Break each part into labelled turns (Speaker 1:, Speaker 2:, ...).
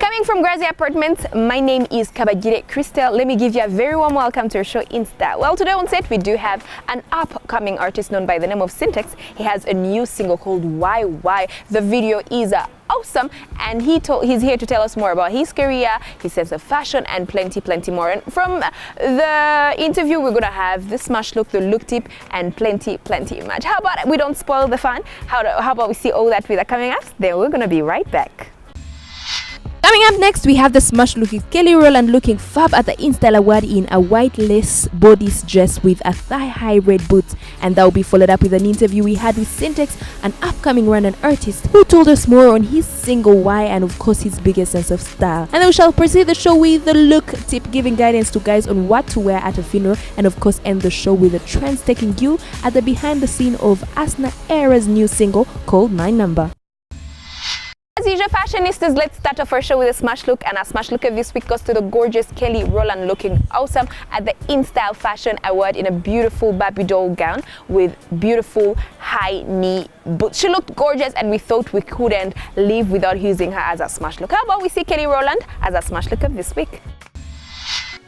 Speaker 1: Coming from Grazi Apartments, my name is Kabagire Christelle. Let me give you a very warm welcome to our show Insta. Well, today on set we do have an upcoming artist known by the name of Sintex. He has a new single called Why. The video is awesome, and he's here to tell us more about his career, his sense of fashion, and plenty more. And from the interview, we're gonna have the smash look, the look tip, and plenty much. How about we don't spoil the fun? How about we see all that with the coming up? Then we're gonna be right back.
Speaker 2: Coming up next, we have the smash look with Kelly Rowland looking fab at the Insta Award in a white lace bodice dress with a thigh-high red boots. And that will be followed up with an interview we had with Sintex, an upcoming Rwandan artist who told us more on his single Why and of course his biggest sense of style. And then we shall proceed the show with the look tip, giving guidance to guys on what to wear at a funeral, and of course end the show with the trends taking you at the behind the scene of Asna Era's new single called My Number.
Speaker 1: As usual, fashionistas, let's start off our show with a smash look, and our smash look of this week goes to the gorgeous Kelly Rowland looking awesome at the InStyle Fashion Award in a beautiful Barbie doll gown with beautiful high knee boots. She looked gorgeous, and we thought we couldn't live without using her as a smash look. How about we see Kelly Rowland as a smash look of this week?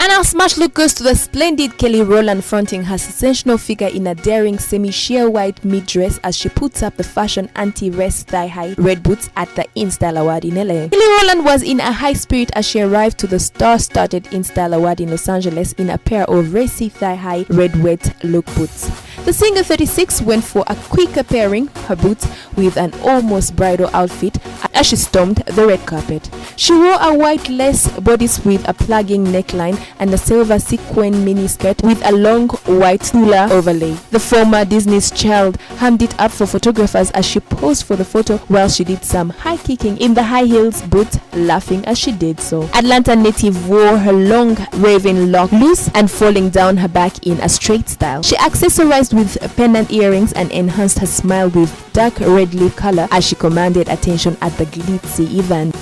Speaker 2: And our smash look goes to the splendid Kelly Rowland fronting her sensational figure in a daring semi-sheer white mid-dress as she puts up the fashion anti-rest thigh-high red boots at the InStyle Award in LA. Kelly Rowland was in a high spirit as she arrived to the star-studded InStyle Award in Los Angeles in a pair of racy thigh-high red wet look boots. The singer 36 went for a quicker pairing her boots with an almost bridal outfit as she stormed the red carpet. She wore a white lace bodice with a plugging neckline and a silver sequin miniskirt with a long white tulle overlay. The former Disney's child hammed it up for photographers as she posed for the photo while she did some high kicking in the high heels boots, laughing as she did so. Atlanta native wore her long raven lock loose and falling down her back in a straight style. She accessorized with pendant earrings and enhanced her smile with dark red lip color as she commanded attention at the glitzy event.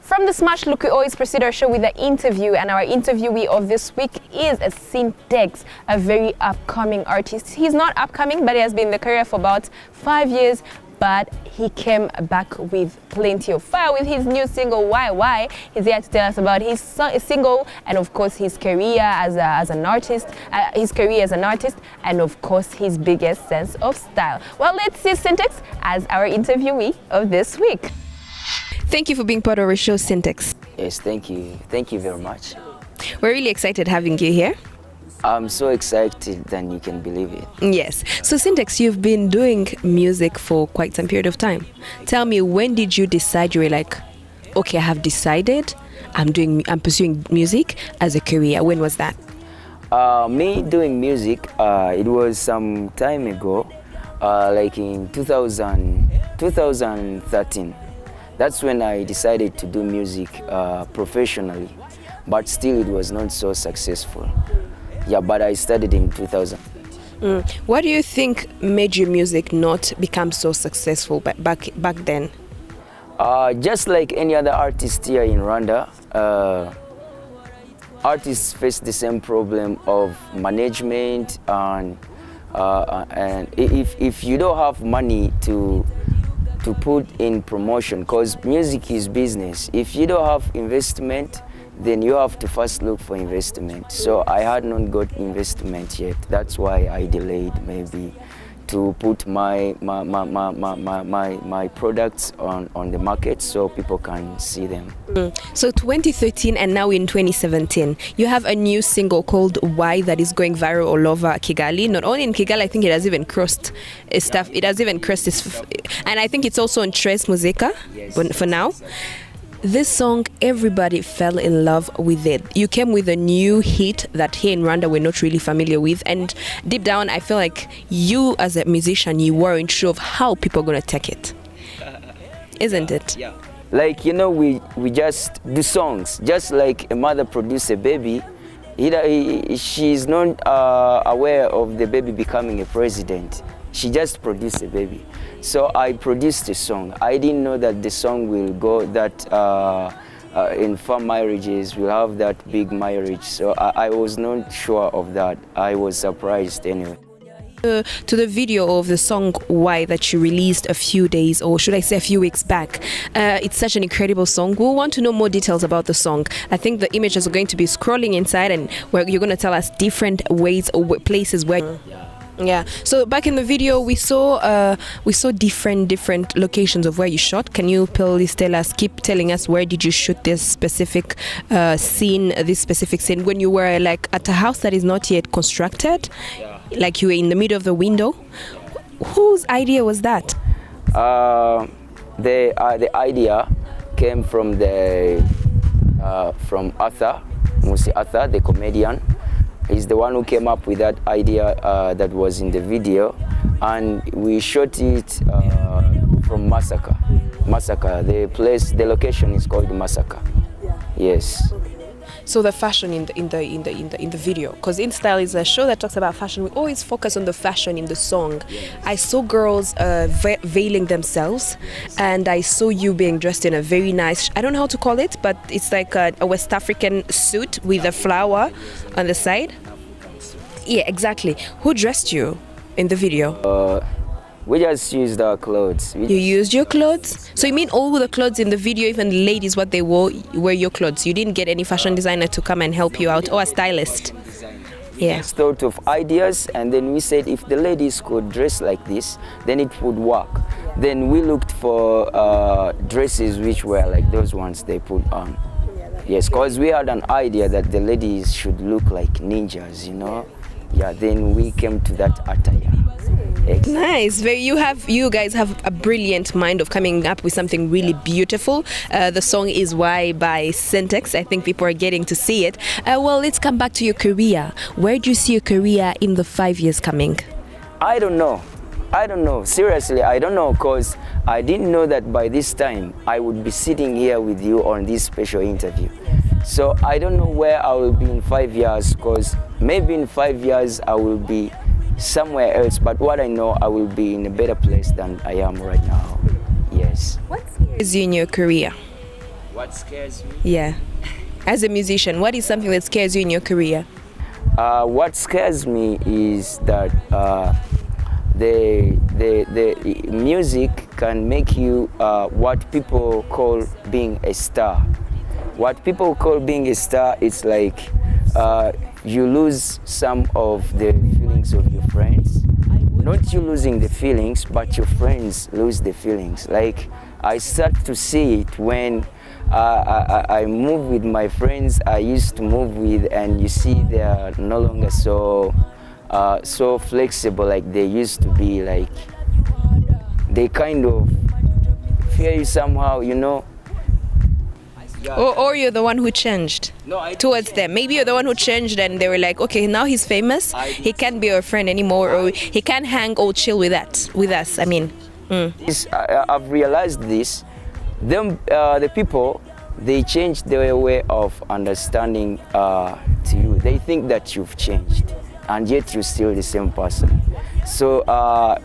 Speaker 1: From the smash look, we always proceed our show with the interview, and our interviewee of this week is a Sintex, a very upcoming artist. He's not upcoming, but he has been in the career for about 5 years. But he came back with plenty of fire with his new single Why. He's here to tell us about his single, and of course his career as an artist, and of course his biggest sense of style. Well, let's see Sintex as our interviewee of this week.
Speaker 2: Thank you for being part of our show, Sintex.
Speaker 3: Yes, thank you. Thank you very much.
Speaker 2: We're really excited having you here.
Speaker 3: I'm so excited than you can believe it.
Speaker 2: Yes. So Sintex, you've been doing music for quite some period of time. Tell me, when did you decide you were like, okay, I have decided I'm pursuing music as a career? When was that?
Speaker 3: Me doing music, it was some time ago, like in 2013. That's when I decided to do music professionally, but still it was not so successful. Yeah, but I started in 2000.
Speaker 2: What do you think made your music not become so successful back then?
Speaker 3: Just like any other artist here in Rwanda, artists face the same problem of management, and if you don't have money to put in promotion, because music is business. If you don't have investment, then you have to first look for investment. So I had not got investment yet. That's why I delayed maybe to put my products on the market so people can see them.
Speaker 2: So 2013 and now in 2017, you have a new single called Why that is going viral all over Kigali. Not only in Kigali, I think it has even crossed stuff. It has even crossed and I think it's also on Tres Musica for now. This song, everybody fell in love with it. You came with a new hit that here in Rwanda we're not really familiar with, and deep down I feel like you as a musician, you weren't sure of how people are going to take it. Isn't it?
Speaker 3: Yeah. Like, you know, we just do songs, just like a mother produces a baby. She's not aware of the baby becoming a president. She just produced a baby. So I produced a song. I didn't know that the song will go that in farm marriages will have that big marriage. So I was not sure of that. I was surprised anyway.
Speaker 2: To the video of the song Why that you released a few days, or should I say a few weeks back. It's such an incredible song. We'll want to know more details about the song. I think the images are going to be scrolling inside, and where you're going to tell us different ways or places where. Yeah. So back in the video, we saw different locations of where you shot. Can you please keep telling us where did you shoot this specific scene when you were like at a house that is not yet constructed? Yeah. Like you were in the middle of the window. Whose idea was that?
Speaker 3: The idea came from Arthur, Musi Arthur, the comedian. He's the one who came up with that idea that was in the video, and we shot it from Massacre. The location is called Massacre. Yeah. Yes.
Speaker 2: Okay. So the fashion in the video, because In Style is a show that talks about fashion. We always focus on the fashion in the song. Yes. I saw girls veiling themselves, and I saw you being dressed in a very nice, I don't know how to call it, but it's like a West African suit with a flower on the side. Yeah, exactly. Who dressed you in the video?
Speaker 3: We just used our clothes.
Speaker 2: You used your clothes? So you mean all the clothes in the video, even the ladies, what they wore, were your clothes? You didn't get any fashion designer to come and help you out, or a stylist? Yeah.
Speaker 3: We thought of ideas, and then we said if the ladies could dress like this, then it would work. Then we looked for dresses which were like those ones they put on. Yes, because we had an idea that the ladies should look like ninjas, you know. Yeah, then we came to that attire.
Speaker 2: Nice. You guys have a brilliant mind of coming up with something really beautiful. The song is Why by Sintex. I think people are getting to see it. Well, let's come back to your career. Where do you see your career in the 5 years coming?
Speaker 3: I don't know. Seriously, I don't know, because I didn't know that by this time I would be sitting here with you on this special interview. So I don't know where I will be in 5 years, because maybe in 5 years I will be somewhere else, but what I know, I will be in a better place than I am right now. Yes.
Speaker 2: What scares you in your career?
Speaker 3: What scares me?
Speaker 2: Yeah. As a musician, what is something that scares you in your career?
Speaker 3: What scares me is that the music can make you what people call being a star. What people call being a star, it's like you lose some of the feelings of your friends. Not you losing the feelings, but your friends lose the feelings. Like, I start to see it when I move with my friends I used to move with, and you see they are no longer so flexible like they used to be. Like, they kind of fear you somehow, you know. Yeah.
Speaker 2: Or you're the one who changed towards them. Maybe you're the one who changed, and they were like, okay, now he's famous, he can't be our friend anymore, or he can't hang or chill with us. I mean,
Speaker 3: I've realized this. The people, they changed their way of understanding to you. They think that you've changed, and yet you're still the same person. So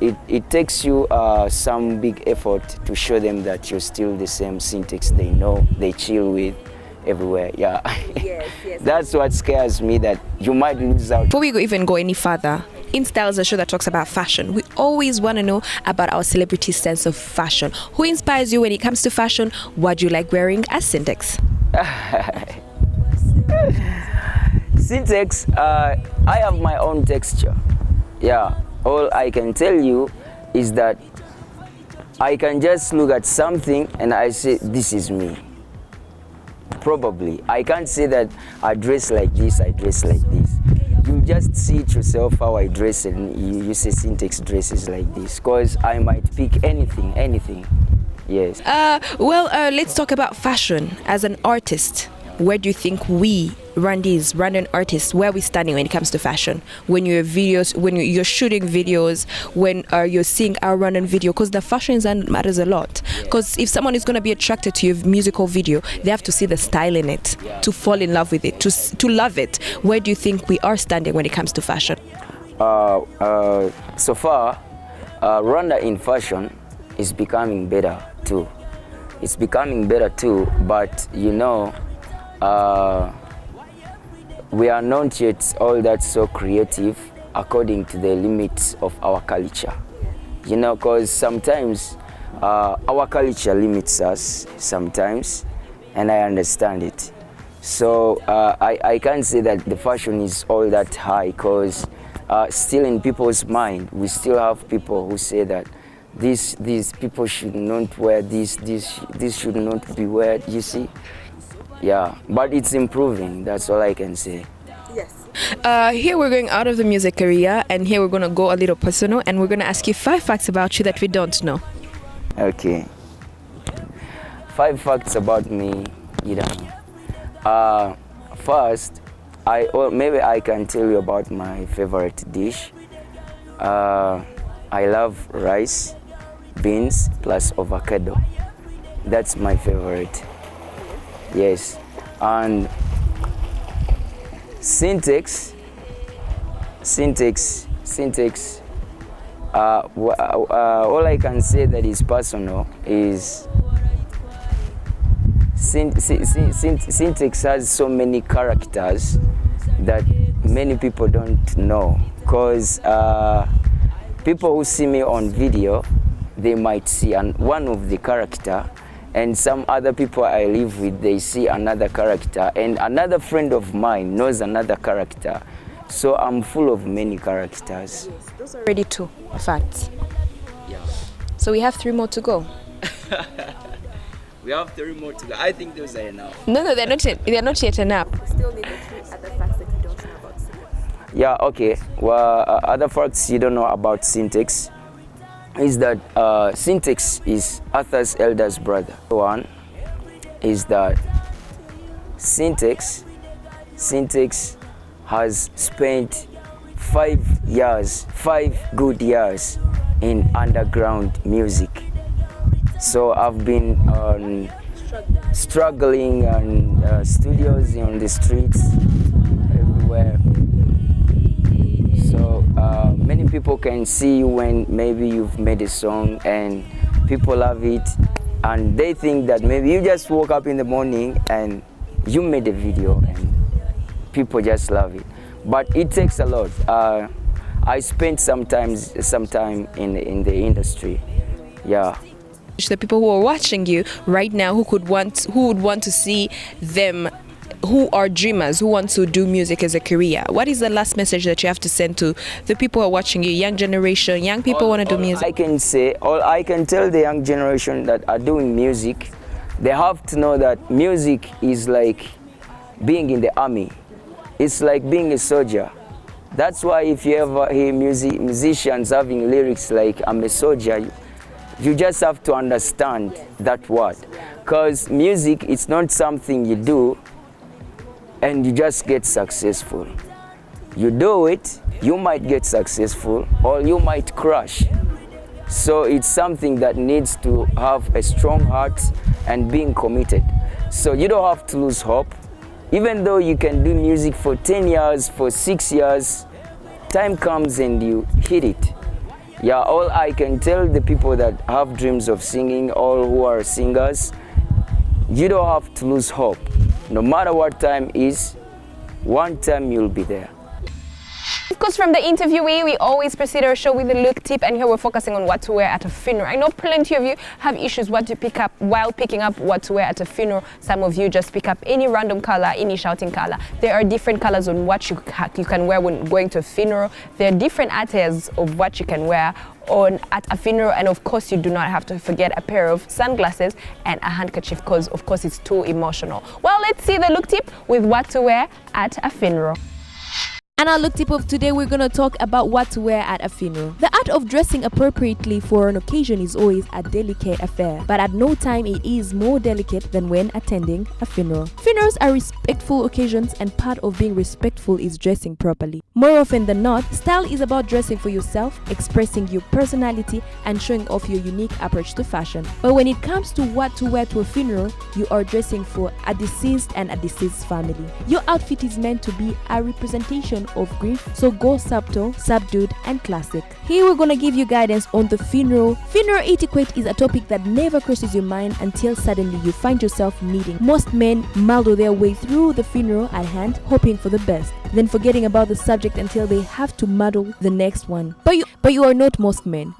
Speaker 3: it takes you some big effort to show them that you're still the same Sintex they know, they chill with everywhere. Yeah. Yes. That's what scares me, that you might lose out.
Speaker 2: Before we even go any further, In Style is a show that talks about fashion. We always want to know about our celebrity sense of fashion. Who inspires you when it comes to fashion? What do you like wearing as Sintex?
Speaker 3: Sintex, I have my own texture. Yeah. All I can tell you is that I can just look at something and I say, this is me. Probably. I can't say that I dress like this, I dress like this. You just see it yourself how I dress, and you say Sintex dresses like this, because I might pick anything. Yes.
Speaker 2: Let's talk about fashion. As an artist, where do you think we, Rwandan artists, where are we standing when it comes to fashion? When you're you're shooting videos, when you're seeing our Rwandan video, because the fashion matters a lot. Because if someone is going to be attracted to your musical video, they have to see the style in it, to fall in love with it, to love it. Where do you think we are standing when it comes to fashion?
Speaker 3: So far, Rwanda in fashion is becoming better too. It's becoming better too, but you know, we are not yet all that so creative according to the limits of our culture. You know, because sometimes our culture limits us sometimes, and I understand it. So I can't say that the fashion is all that high, because still in people's mind, we still have people who say that these people should not wear this should not be wear, you see? Yeah, but it's improving, that's all I can say.
Speaker 2: Yes. Here we're going out of the music career, and here we're going to go a little personal, and we're going to ask you 5 facts about you that we don't know.
Speaker 3: Okay. 5 facts about me, you know. First, maybe I can tell you about my favorite dish. I love rice, beans, plus avocado. That's my favorite. Yes. And Sintex. All I can say that is personal is Sintex has so many characters that many people don't know, because people who see me on video, they might see one of the character, and some other people I live with, they see another character, and another friend of mine knows another character. So I'm full of many characters.
Speaker 2: Yes, those are already 2 facts. Yeah. So we have 3 more to go.
Speaker 3: We have 3 more to go. I think those are enough.
Speaker 2: No, they're not yet enough.
Speaker 1: We still need the 3 other facts that you don't know about Sintex.
Speaker 3: Yeah, okay. Well, other facts you don't know about Sintex is that Sintex is Arthur's eldest brother. One is that Sintex has spent 5 good years in underground music. So I've been struggling on studios, on the streets, everywhere. So many people can see you when maybe you've made a song and people love it, and they think that maybe you just woke up in the morning and you made a video and people just love it. But it takes a lot. I spent some time in the industry. Yeah.
Speaker 2: The people who are watching you right now, who would want to see them, who are dreamers, who want to do music as a career, what is the last message that you have to send to the people who are watching you, young generation, young people want to do music?
Speaker 3: I can tell the young generation that are doing music, they have to know that music is like being in the army. It's like being a soldier. That's why if you ever hear musicians having lyrics like "I'm a soldier," you just have to understand that word. Because music is not something you do and you just get successful. You do it, you might get successful or you might crash. So it's something that needs to have a strong heart and being committed. So you don't have to lose hope. Even though you can do music for 10 years, for 6 years, time comes and you hit it. Yeah, all I can tell the people that have dreams of singing, all who are singers, you don't have to lose hope. No matter what time is, one time you'll be there.
Speaker 1: Of course, from the interviewee, we always proceed our show with a look tip, and here we're focusing on what to wear at a funeral. I know plenty of you have issues what to pick up while picking up what to wear at a funeral. Some of you just pick up any random color, any shouting color. There are different colors on what you can wear when going to a funeral. There are different attires of what you can wear at a funeral, and of course you do not have to forget a pair of sunglasses and a handkerchief, because of course it's too emotional. Well, let's see the look tip with what to wear at a funeral.
Speaker 2: And our look tip of today, we're going to talk about what to wear at a funeral. The art of dressing appropriately for an occasion is always a delicate affair, but at no time it is more delicate than when attending a funeral. Funerals are respectful occasions, and part of being respectful is dressing properly. More often than not, style is about dressing for yourself, expressing your personality, and showing off your unique approach to fashion. But when it comes to what to wear to a funeral, you are dressing for a deceased and a deceased family. Your outfit is meant to be a representation of grief, so go subtle, subdued, and classic. Here we're gonna give you guidance on the funeral. Funeral etiquette is a topic that never crosses your mind until suddenly you find yourself needing. Most men muddle their way through the funeral at hand, hoping for the best, then forgetting about the subject until they have to muddle the next one. But you are not most men.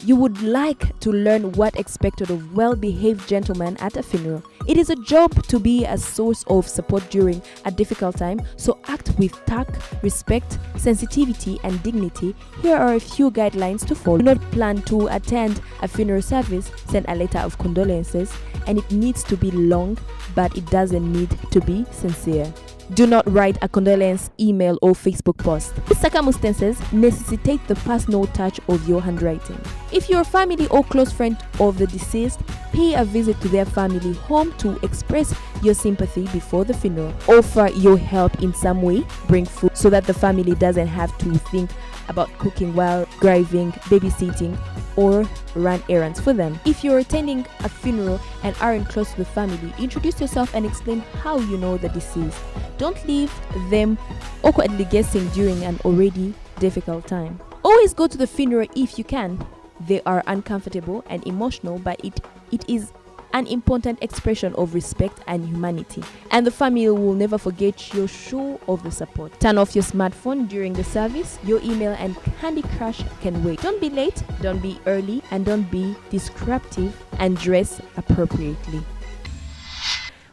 Speaker 2: You would like to learn what expected of well-behaved gentlemen at a funeral. It is a job to be a source of support during a difficult time, so act with tact, respect, sensitivity, and dignity. Here are a few guidelines to follow. Do not plan to attend a funeral service. Send a letter of condolences, and it needs to be long, but it doesn't need to be sincere. Do not write a condolence email or Facebook post. These circumstances necessitate the personal touch of your handwriting. If you're a family or close friend of the deceased, pay a visit to their family home to express your sympathy before the funeral. Offer your help in some way. Bring food so that the family doesn't have to think about cooking while driving, babysitting, or run errands for them. If you're attending a funeral and aren't close to the family, introduce yourself and explain how you know the deceased. Don't leave them awkwardly guessing during an already difficult time. Always go to the funeral if you can. They are uncomfortable and emotional, but it is an important expression of respect and humanity, and the family will never forget your show of the support. Turn off your smartphone during the service. Your email and Candy Crush can wait. Don't be late, don't be early, and don't be disruptive, and dress appropriately.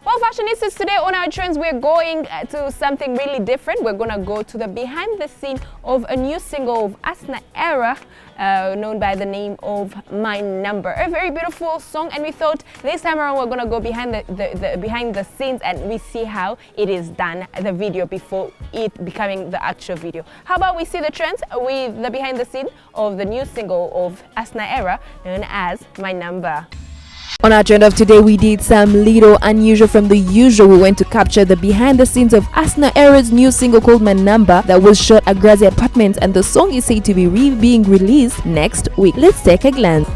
Speaker 1: Well, fashionistas, today on our trends, we're going to something really different. We're going to go to the behind the scene of a new single of Asna Era, known by the name of My Number. A very beautiful song, and we thought this time around we're going to go behind the scenes and we see how it is done, the video, before it becoming the actual video. How about we see the trends with the behind the scene of the new single of Asna Era, known as My Number.
Speaker 2: On our trend of today, we did some little unusual from the usual. We went to capture the behind the scenes of Asna Era's new single called My Number that was shot at Grazi Apartments, and the song is said to be being released next week. Let's take a glance.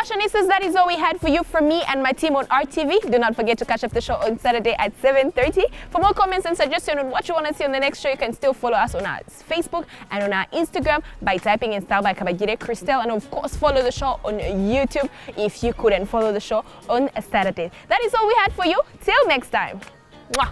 Speaker 1: Fashionistas, that is all we had for you from me and my team on RTV. Do not forget to catch up the show on Saturday at 7:30. For more comments and suggestions on what you want to see on the next show, you can still follow us on our Facebook and on our Instagram by typing in Style by Kabagire, Christelle, and of course follow the show on YouTube if you couldn't follow the show on Saturday. That is all we had for you. Till next time. Mwah.